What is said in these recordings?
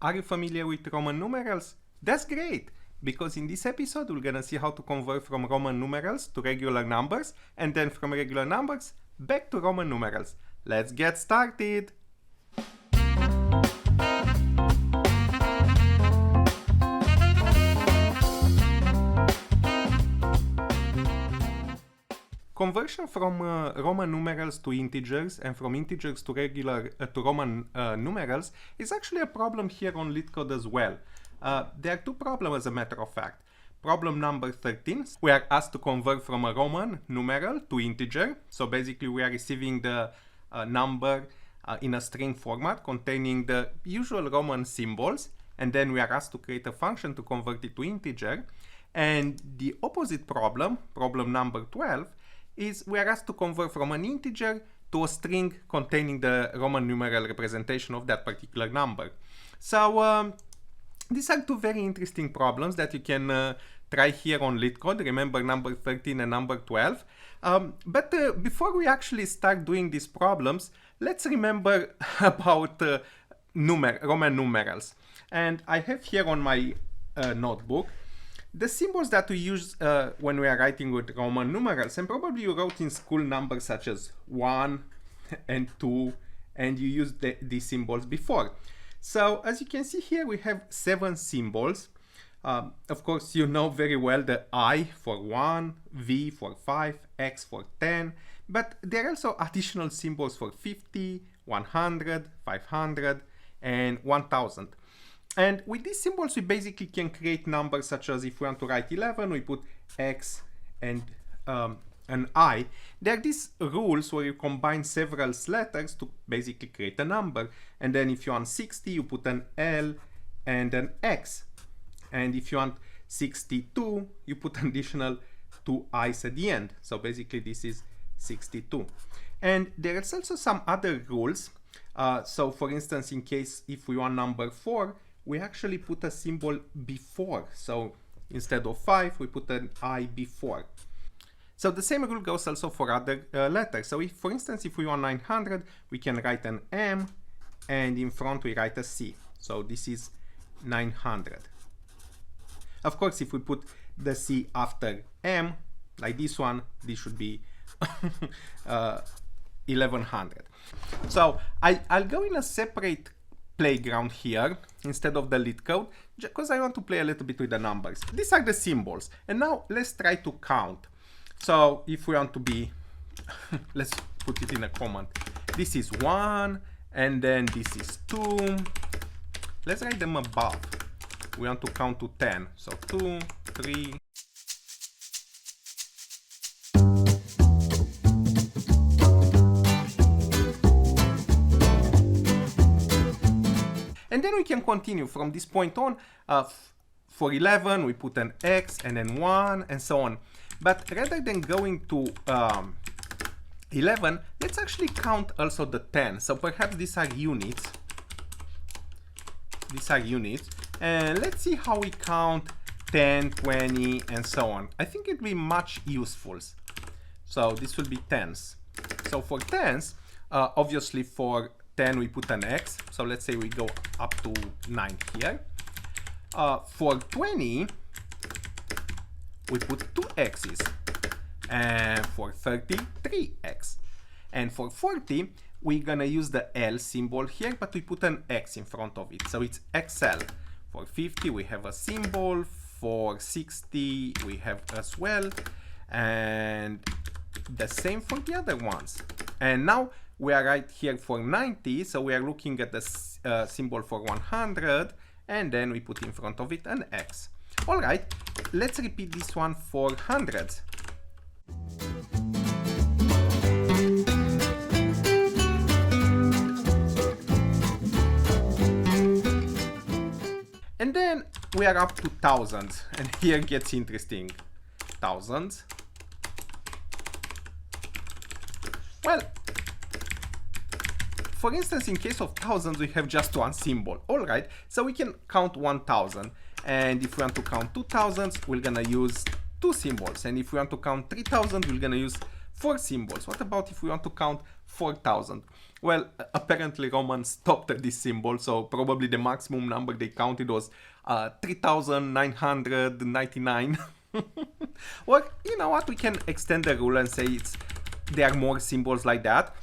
Are you familiar with Roman numerals? That's great, because in this episode we're gonna see how to convert from Roman numerals to regular numbers, and then from regular numbers back to Roman numerals. Let's get started! Conversion from Roman numerals to integers and from integers to regular to Roman numerals is actually a problem here on LeetCode as well. There are two problems, as a matter of fact. Problem number 13, we are asked to convert from a Roman numeral to integer. So basically we are receiving the number in a string format containing the usual Roman symbols, and then we are asked to create a function to convert it to integer. And the opposite problem, problem number 12, is we are asked to convert from an integer to a string containing the Roman numeral representation of that particular number. So these are two very interesting problems that you can try here on LeetCode. Remember number 13 and number 12. But before we actually start doing these problems, let's remember about Roman numerals. And I have here on my notebook the symbols that we use when we are writing with Roman numerals, and probably you wrote in school numbers such as 1 and 2, and you used these symbols before. So as you can see here, we have 7 symbols. Of course, you know very well the I for 1, V for 5, X for 10, but there are also additional symbols for 50, 100, 500, and 1000. And with these symbols, we basically can create numbers such as if we want to write 11, we put X and an I. There are these rules where you combine several letters to basically create a number. And then if you want 60, you put an L and an X. And if you want 62, you put an additional 2 I's at the end. So basically this is 62. And there is also some other rules. So for instance, in case if we want number 4, we actually put a symbol before. So instead of 5, we put an I before. So the same rule goes also for other letters. So if, for instance, if we want 900, we can write an M, and in front we write a C. So this is 900. Of course, if we put the C after M, like this one, this should be 1100. So I'll go in a separate playground here instead of the LeetCode, because I want to play a little bit with the numbers. These are the symbols, and now let's try to count. So if we want to be let's put it in a command. This is 1, and then this is 2. Let's write them above. We want to count to 10, so 2, 3. And then we can continue from this point on. For 11, we put an X and then 1 and so on. But rather than going to 11, let's actually count also the 10. So perhaps these are units. These are units. And let's see how we count 10, 20, and so on. I think it will be much useful. So this will be tens. So for tens, obviously for 10 we put an X, so let's say we go up to 9 here. For 20 we put 2 X's, and for 30 3 X, and for 40 we're gonna use the L symbol here, but we put an X in front of it, so it's XL. For 50 we have a symbol, for 60 we have as well, and the same for the other ones. And now we are right here for 90, so we are looking at the symbol for 100, and then we put in front of it an X. All right, let's repeat this one for hundreds. And then we are up to thousands, and here it gets interesting. Thousands. Well, for instance, in case of thousands, we have just one symbol. All right, so we can count 1000. And if we want to count 2000, we're gonna use 2 symbols. And if we want to count 3000, we're gonna use 4 symbols. What about if we want to count 4,000? Well, apparently Romans stopped at this symbol, so probably the maximum number they counted was 3,999. Or, you know what, we can extend the rule and say there are more symbols like that.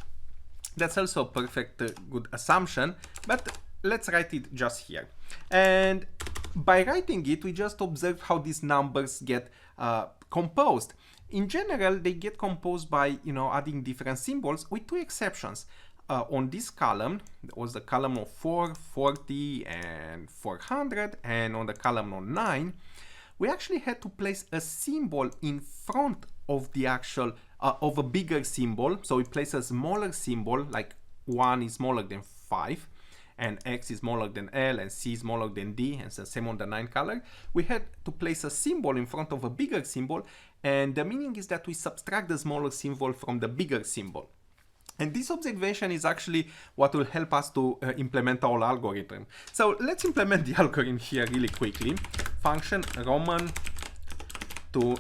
That's also a perfect good assumption, but let's write it just here. And by writing it, we just observe how these numbers get composed. In general, they get composed by, adding different symbols with 2 exceptions. On this column, there was the column of 4, 40, and 400, and on the column of 9, we actually had to place a symbol in front of the actual, of a bigger symbol. So we place a smaller symbol, like 1 is smaller than 5, and X is smaller than L, and C is smaller than D, and the same on the 9 color. We had to place a symbol in front of a bigger symbol, and the meaning is that we subtract the smaller symbol from the bigger symbol. And this observation is actually what will help us to implement our algorithm. So let's implement the algorithm here really quickly. Function Roman to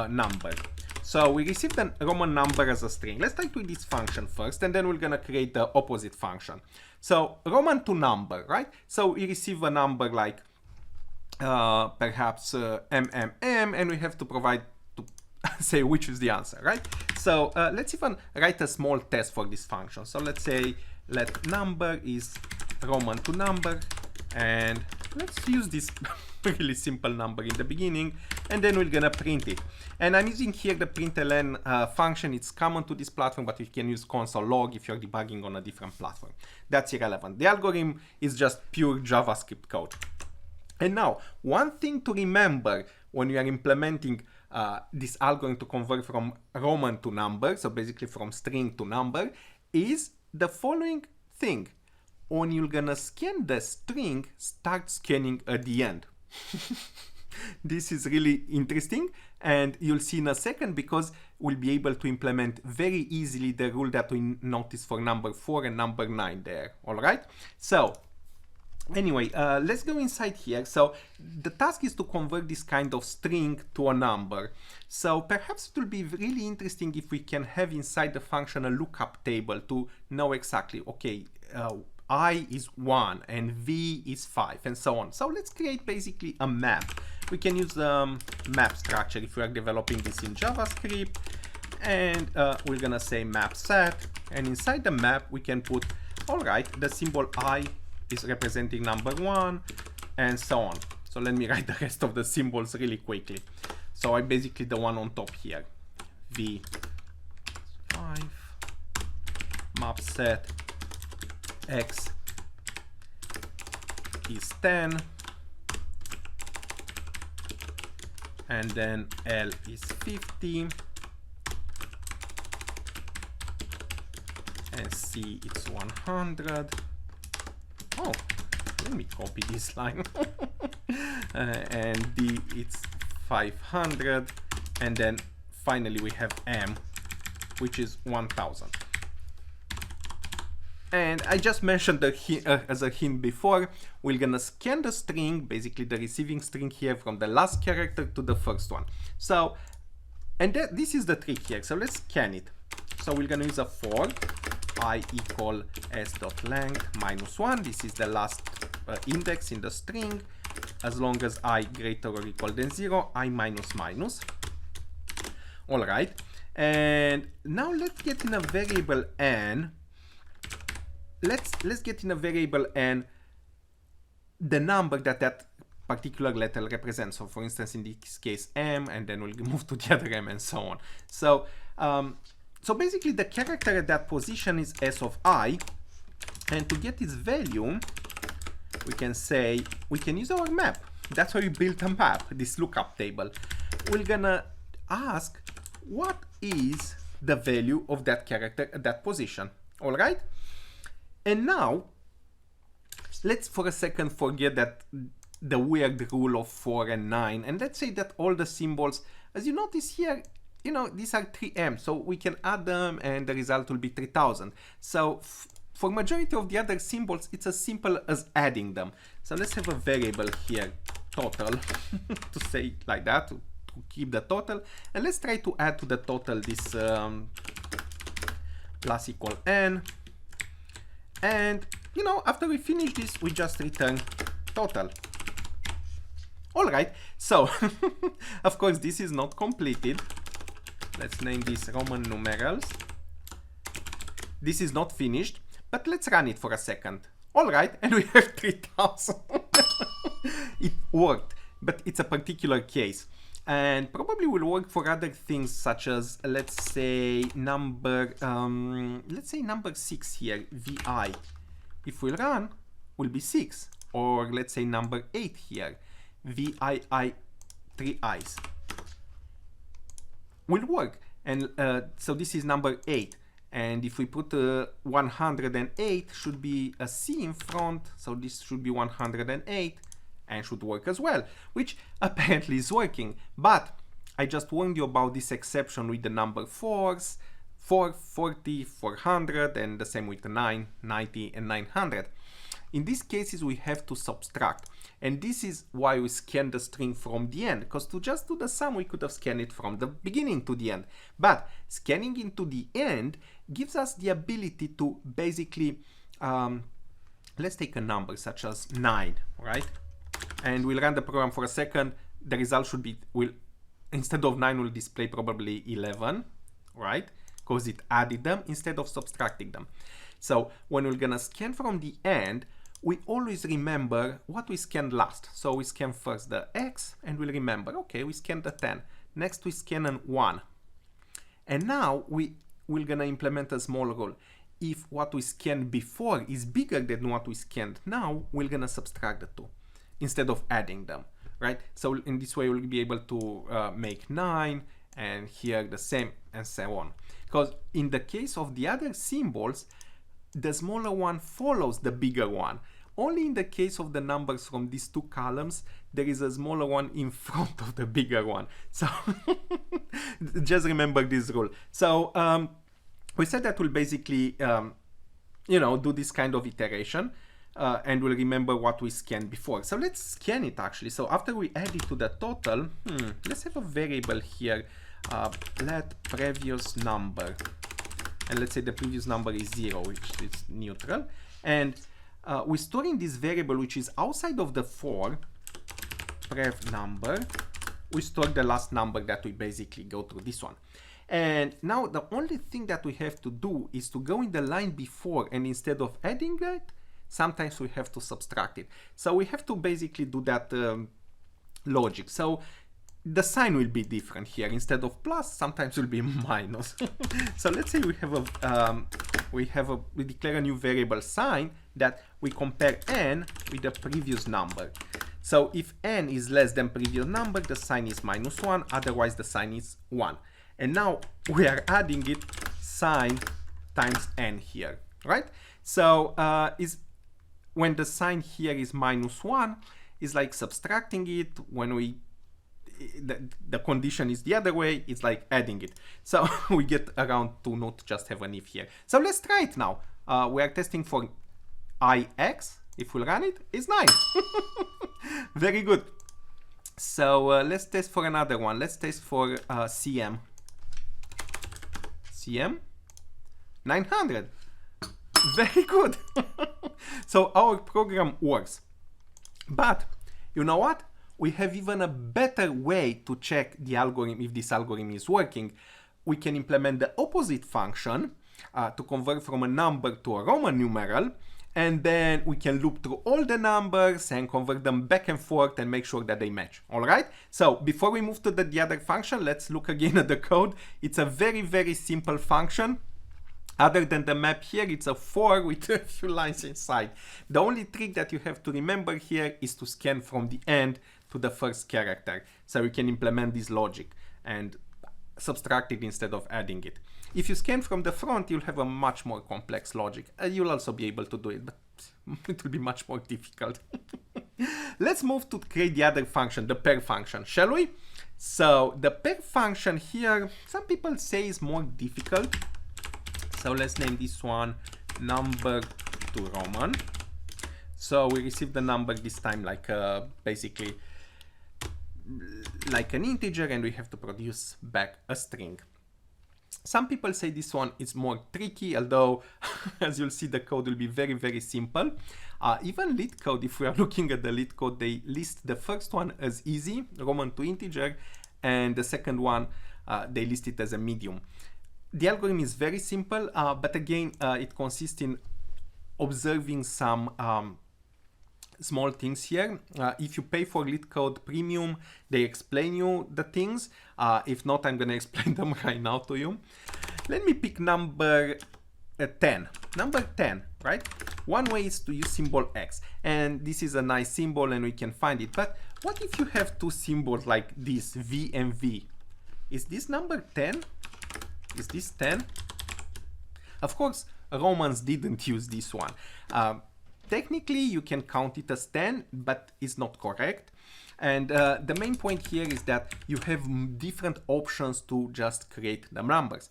number. So we received a Roman number as a string. Let's start with this function first, and then we're gonna create the opposite function. So Roman to number, right? So we receive a number like perhaps MMM, and we have to provide to say which is the answer, right? So let's even write a small test for this function. So let's say let number is Roman to number, and let's use this really simple number in the beginning, and then we're gonna print it. And I'm using here the println function. It's common to this platform, but you can use console log if you're debugging on a different platform. That's irrelevant. The algorithm is just pure JavaScript code. And now, one thing to remember when you are implementing this algorithm to convert from Roman to number, so basically from string to number, is the following thing. When you're gonna scan the string, start scanning at the end. This is really interesting, and you'll see in a second, because we'll be able to implement very easily the rule that we noticed for number 4 and number 9 there. All right, so anyway, let's go inside here. So the task is to convert this kind of string to a number. So perhaps it will be really interesting if we can have inside the function a lookup table to know exactly, okay, I is 1 and V is 5 and so on. So let's create basically a map. We can use the map structure if we are developing this in JavaScript, and we're gonna say map set, and inside the map we can put, all right, the symbol I is representing number 1 and so on. So let me write the rest of the symbols really quickly. So I basically the one on top here, V5, map set X is 10, and then L is 50, and C is 100. Oh, let me copy this line. And D it's 500, and then finally we have M, which is 1000. And I just mentioned as a hint before, we're gonna scan the string, basically the receiving string here, from the last character to the first one. So, and this is the trick here. So let's scan it. So we're gonna use a for I equal s.length minus 1. This is the last index in the string. As long as I greater or equal than 0, I minus minus. All right. And now let's get in a variable n. Let's get in a variable n the number that particular letter represents. So for instance, in this case m, and then we'll move to the other m and so on. So so basically the character at that position is s of I, and to get its value we can say we can use our map. That's why we built a map, this lookup table. We're gonna ask what is the value of that character at that position. All right. And now, let's for a second forget that the weird rule of 4 and 9, and let's say that all the symbols, as you notice here, these are 3m, so we can add them and the result will be 3000. So for majority of the other symbols, it's as simple as adding them. So let's have a variable here, total, to say it like that, to keep the total. And let's try to add to the total this plus equal n. And you know, after we finish this, we just return total. All right, so of course this is not completed. Let's name this Roman numerals. This is not finished, but let's run it for a second. All right, and we have 3000. It worked, but it's a particular case. And probably will work for other things such as, let's say number 6 here, vi. If we run, will be 6. Or let's say number 8 here, vii 3 i's. Will work. And so this is number 8. And if we put 108, should be a C in front, so this should be 108 and should work as well, which apparently is working. But I just warned you about this exception with the number 4s, 4, 40, 400, and the same with the 9, 90, and 900. In these cases, we have to subtract. And this is why we scan the string from the end, because to just do the sum, we could have scanned it from the beginning to the end. But scanning into the end gives us the ability to basically, let's take a number such as 9, right? And we'll run the program for a second. The result should be, instead of 9, will display probably 11, right? Because it added them instead of subtracting them. So when we're gonna scan from the end, we always remember what we scanned last. So we scan first the x, and we'll remember, okay, we scanned the 10. Next we scan an 1. And now we're gonna implement a small rule. If what we scanned before is bigger than what we scanned now, we're gonna subtract the 2 instead of adding them, right? So in this way, we'll be able to make 9, and here the same, and so on. Because in the case of the other symbols, the smaller one follows the bigger one. Only in the case of the numbers from these two columns, there is a smaller one in front of the bigger one. So just remember this rule. So we said that we'll basically, you know, do this kind of iteration, and we'll remember what we scanned before. So let's scan it actually. So after we add it to the total, let's have a variable here. Let previous number. And let's say the previous number is 0, which is neutral. And we're storing this variable, which is outside of the for, prev number. We store the last number that we basically go through, this one. And now the only thing that we have to do is to go in the line before, and instead of adding it, sometimes we have to subtract it. So we have to basically do that logic. So the sign will be different here. Instead of plus, sometimes will be minus. So let's say we declare a new variable sign that we compare n with the previous number. So if n is less than previous number, the sign is -1, otherwise the sign is 1. And now we are adding it sign times n here, right? So when the sign here is -1, it's like subtracting it. When the condition is the other way, it's like adding it. So we get around to not just have an if here. So let's try it now. We are testing for ix. If we'll run it, it's 9. Very good. So let's test for another one. Let's test for cm. Cm 900. Very good. So our program works. But you know what? We have even a better way to check the algorithm, if this algorithm is working. We can implement the opposite function to convert from a number to a Roman numeral, and then we can loop through all the numbers and convert them back and forth and make sure that they match. All right? So before we move to the other function, let's look again at the code. It's a very, very simple function. Other than the map here, it's a for with a few lines inside. The only trick that you have to remember here is to scan from the end to the first character. So we can implement this logic and subtract it instead of adding it. If you scan from the front, you'll have a much more complex logic. You'll also be able to do it, but it will be much more difficult. Let's move to create the other function, the pair function, shall we? So the pair function here, some people say is more difficult. So let's name this one number to Roman. So we receive the number this time like basically like an integer, and we have to produce back a string. Some people say this one is more tricky, although as you'll see, the code will be very, very simple. Even LeetCode, if we are looking at the LeetCode, they list the first one as easy, Roman to integer, and the second one, they list it as a medium. The algorithm is very simple, but again, it consists in observing some small things here. If you pay for LeetCode Premium, they explain you the things. If not, I'm gonna explain them right now to you. Let me pick number 10. Number 10, right? One way is to use symbol X, and this is a nice symbol and we can find it. But what if you have two symbols like this, V and V? Is this number 10? Is this 10? Of course, Romans didn't use this one. Technically, you can count it as 10, but it's not correct. And the main point here is that you have different options to just create the numbers.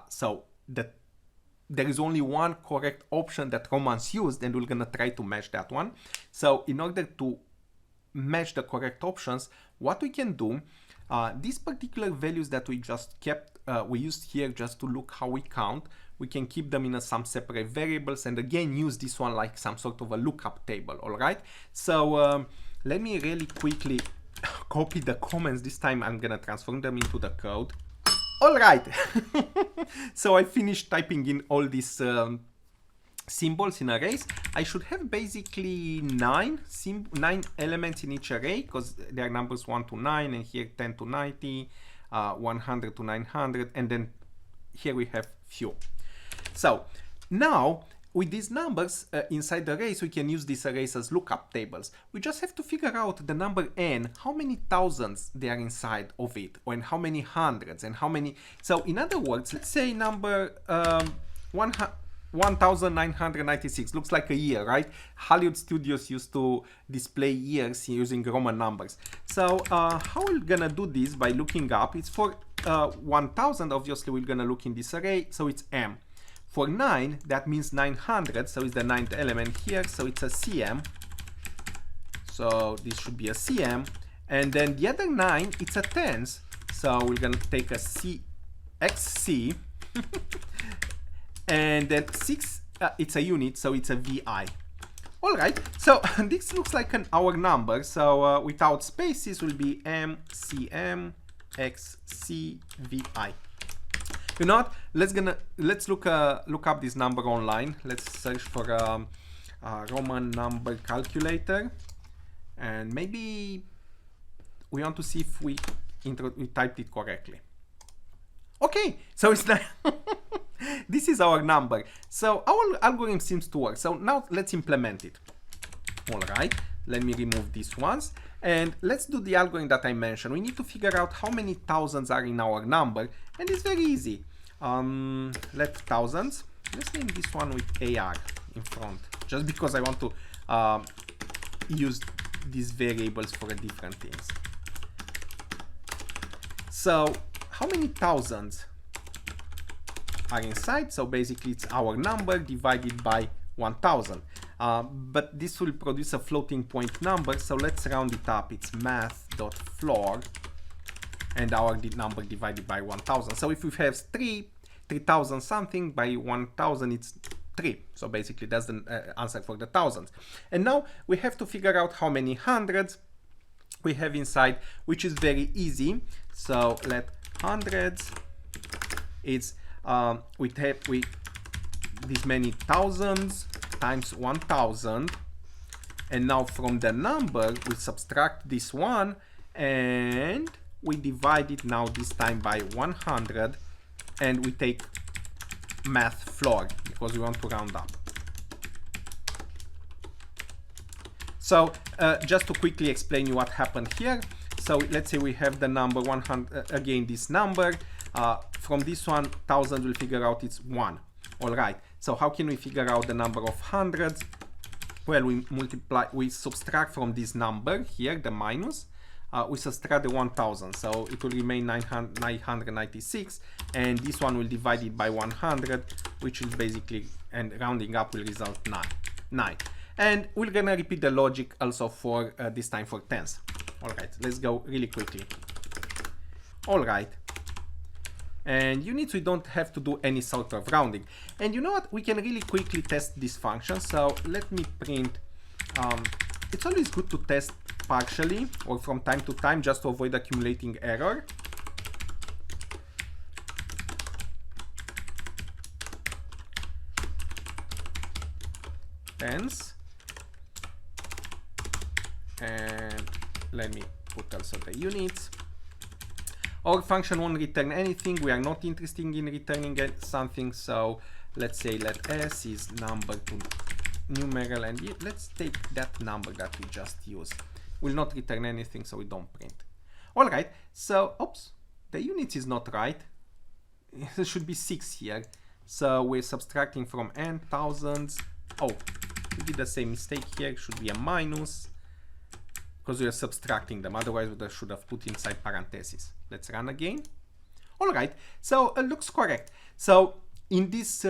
So there is only one correct option that Romans used, and we're gonna try to match that one. So in order to match the correct options, what we can do, these particular values that we just kept, we used here just to look how we count, we can keep them in some separate variables, and again use this one like some sort of a lookup table. All right, so let me really quickly copy the comments. This time I'm gonna transform them into the code. All right, so I finished typing in all these symbols in arrays. I should have basically 9 elements in each array, because there are numbers 1 to 9, and here 10 to 90, 100 to 900, and then here we have few. So now with these numbers inside the arrays, we can use these arrays as lookup tables. We just have to figure out the number n, how many thousands they are inside of it, and how many hundreds, and how many. So in other words, let's say number 1996 looks like a year, right? Hollywood studios used to display years using Roman numbers. So how we're gonna do this by looking up? It's for 1000, obviously we're gonna look in this array, so it's m. For 9, that means 900, so it's the 9th element here, so it's a cm. So this should be a cm, and then the other 9, it's a tens, so we're gonna take a xc, and then 6, it's a unit, so it's a vi. All right, so this looks like an hour number, so without spaces will be m, cm, xc, vi. You know what? Let's look up this number online. Let's search for a Roman number calculator, and maybe we want to see if we typed it correctly. Okay, so it's not this is our number. So our algorithm seems to work. So now let's implement it. All right, let me remove these ones. And let's do the algorithm that I mentioned. We need to figure out how many thousands are in our number, and it's very easy. Let thousands. Let's name this one with AR in front, just because I want to use these variables for different things. So how many thousands are inside? So basically it's our number divided by 1000. But this will produce a floating point number, so let's round it up. It's math.floor, and our number divided by 1000. So if we have 3000 something by 1000, it's 3. So basically that's the answer for the thousands. And now we have to figure out how many hundreds we have inside, which is very easy. So let hundreds, it's this many thousands times 1000, and now from the number we subtract this one, and we divide it now this time by 100, and we take math floor because we want to round up. So just to quickly explain you what happened here. So let's say we have the number 100, again this number, from this one 1000 we'll figure out it's 1. All right, so how can we figure out the number of hundreds? Well, we subtract from this number here, the minus, we subtract the 1000, so it will remain 996, and this one will divide it by 100, which is basically, and rounding up will result 9. And we're gonna repeat the logic also for this time for tens. All right, let's go really quickly. All right. And units, we don't have to do any sort of rounding. And you know what? We can really quickly test this function. So let me print. It's always good to test partially or from time to time just to avoid accumulating error. Tens. And let me put also the units. Our function won't return anything. We are not interested in returning something. So let's say let s is number to numeral, and let's take that number that we just used. Will not return anything, so we don't print. All right. So, oops, the units is not right. There should be 6 here. So we're subtracting from n thousands. Oh, we did the same mistake here. It should be a minus because we are subtracting them. Otherwise, we should have put inside parentheses. Let's run again. All right. So it looks correct. So in this,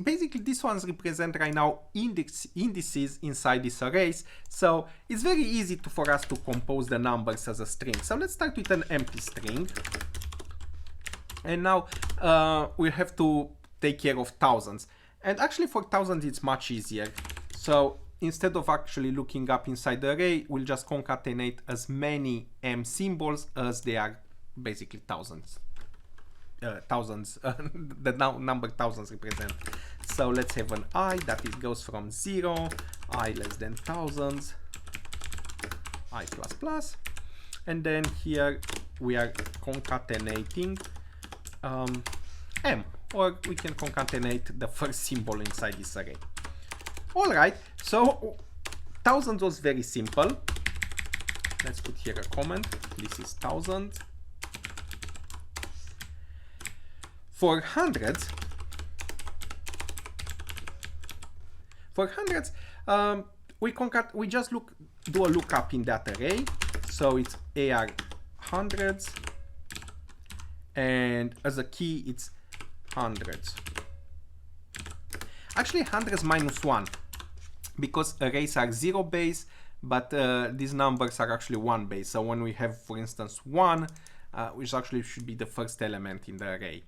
basically these ones represent right now indices inside this arrays. So it's very easy for us to compose the numbers as a string. So let's start with an empty string. And now we have to take care of thousands. And actually for thousands, it's much easier. So instead of actually looking up inside the array, we'll just concatenate as many m symbols as they are basically thousands. The number thousands represent. So let's have an I that it goes from 0, I less than thousands, I plus plus, and then here we are concatenating m, or we can concatenate the first symbol inside this array. All right, so thousands was very simple. Let's put here a comment. This is thousands. For hundreds, we just do a lookup in that array. So it's AR hundreds, and as a key it's hundreds. Actually hundreds minus 1, because arrays are 0 base, but these numbers are actually 1 base. So when we have, for instance, 1, which actually should be the first element in the array.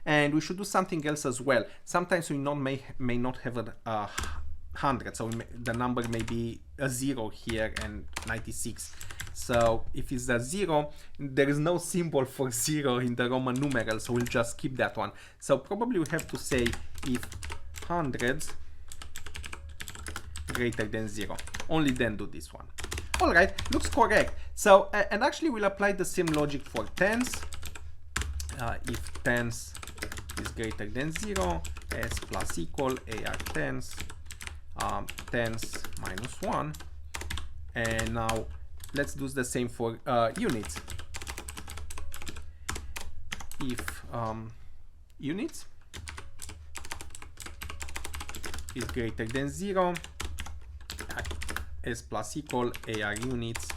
And we should do something else as well. Sometimes we may not have a 100, so the number may be a 0 here and 96. So if it's a 0, there is no symbol for 0 in the Roman numeral, so we'll just keep that one. So probably we have to say if hundreds greater than 0. Only then do this one. All right, looks correct. So and actually we'll apply the same logic for tens. If tens is greater than 0, s plus equal AR tens, tens minus 1. And now let's do the same for units. If units is greater than 0, s plus equal AR units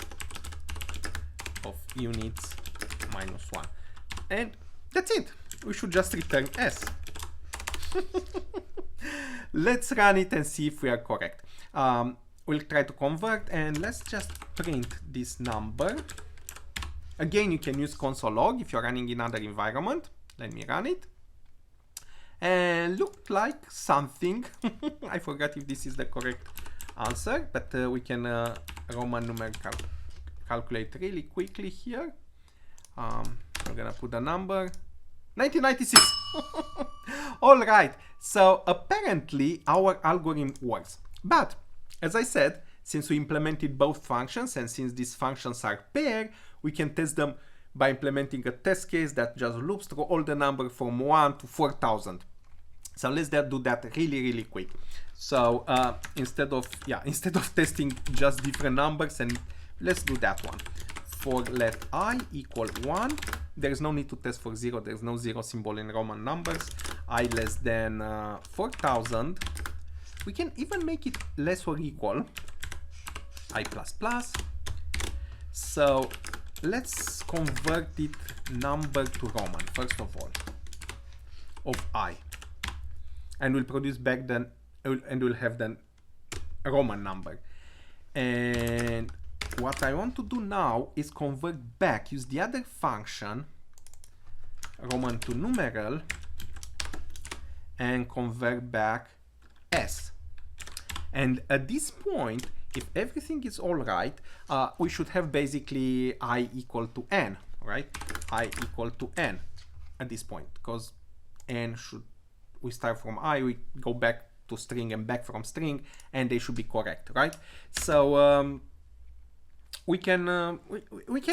of units minus 1. And that's it. We should just return s. Let's run it and see if we are correct. We'll try to convert, and let's just print this number. Again, you can use console log if you're running in another environment. Let me run it. And look like something. I forgot if this is the correct answer, but we can Roman numerical calculate really quickly here. I'm gonna put the number 1996. All right, so apparently our algorithm works, but as I said, since we implemented both functions and since these functions are paired, we can test them by implementing a test case that just loops through all the number from 1 to 4000. So let's do that really quick. So instead of testing just different numbers, and let's do that one. For let I equal 1, there is no need to test for 0. There is no 0 symbol in Roman numbers. I less than 4000. We can even make it less or equal I plus plus. So let's convert it number to Roman first of all of I, and we'll produce back then, and we'll have then a Roman number. And what I want to do now is convert back, use the other function, Roman to numeral, and convert back s. And at this point, if everything is all right, we should have basically I equal to n, right? I equal to n at this point, because n should, we start from I, we go back to string and back from string, and they should be correct, right? So we can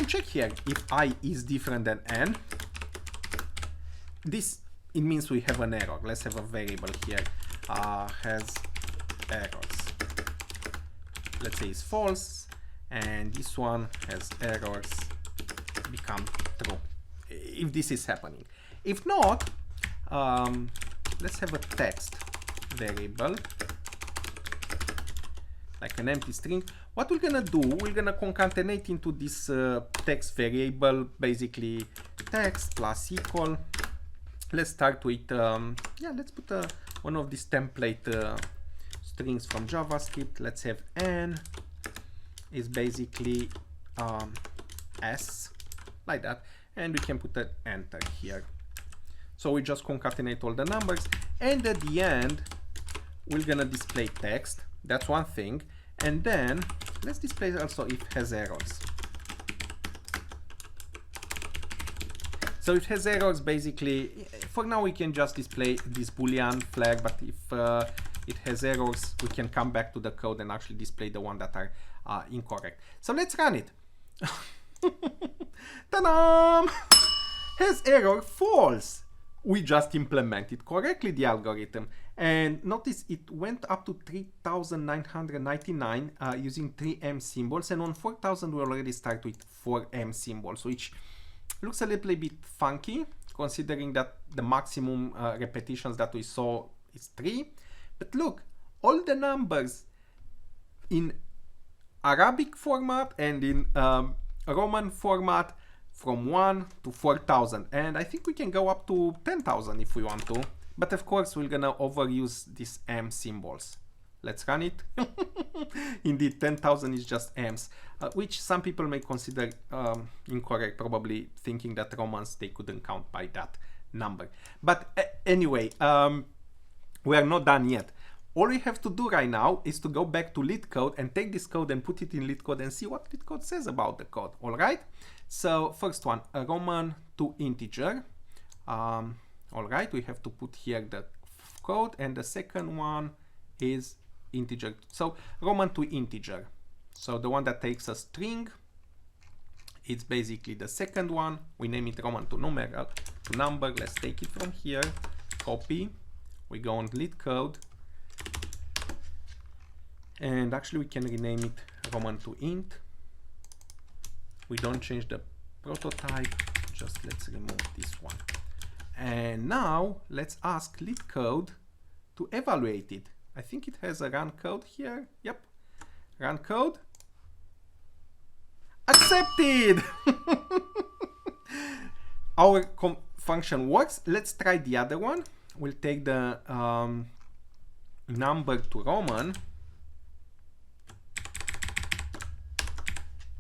check here if I is different than n. This, it means we have an error. Let's have a variable here, has errors. Let's say it's false, and this one has errors, become true, if this is happening. If not, let's have a text variable, like an empty string. What we're gonna do, we're gonna concatenate into this text variable, basically text plus equal. Let's start with, yeah, let's put one of these template strings from JavaScript. Let's have n is basically s, like that, and we can put an enter here. So we just concatenate all the numbers, and at the end we're gonna display text. That's one thing, and then let's display also if it has errors. So it has errors, basically. For now we can just display this boolean flag, but if it has errors, we can come back to the code and actually display the one that are incorrect. So let's run it. Ta-da! Has error false. We just implemented correctly the algorithm, and notice it went up to 3,999 using 3 m symbols, and on 4,000 we already start with 4 m symbols, which looks a little bit funky considering that the maximum repetitions that we saw is 3. But look, all the numbers in Arabic format and in Roman format from 1 to 4,000, and I think we can go up to 10,000 if we want to, but of course we're gonna overuse these m symbols. Let's run it. Indeed, 10,000 is just m's, which some people may consider incorrect, probably thinking that Romans, they couldn't count by that number. But anyway, we are not done yet. All we have to do right now is to go back to LeetCode and take this code and put it in LeetCode and see what LeetCode says about the code. All right. So first one, a Roman to integer. All right, we have to put here the code, and the second one is integer. So Roman to integer. So the one that takes a string, it's basically the second one. We name it Roman to numeral to number. Let's take it from here. Copy. We go on LeetCode. And actually we can rename it Roman to int. We don't change the prototype, just let's remove this one. And now let's ask LeetCode to evaluate it. I think it has a run code here. Yep, run code. Accepted! Our function works. Let's try the other one. We'll take the number to Roman.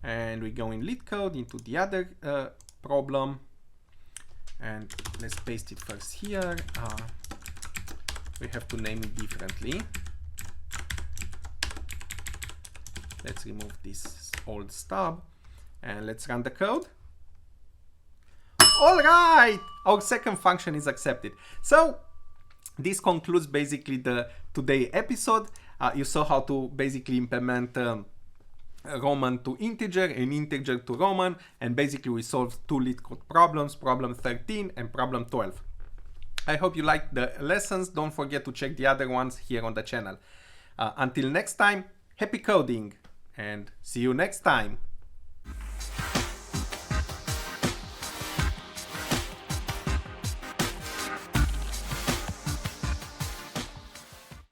And we go in LeetCode into the other problem, and let's paste it first here. We have to name it differently. Let's remove this old stub and let's run the code. All right, our second function is accepted. So this concludes basically the today episode. You saw how to basically implement Roman to integer and integer to Roman, and basically we solved 2 LeetCode problems, problem 13 and problem 12. I hope you liked the lessons. Don't forget to check the other ones here on the channel. Until next time, happy coding and see you next time.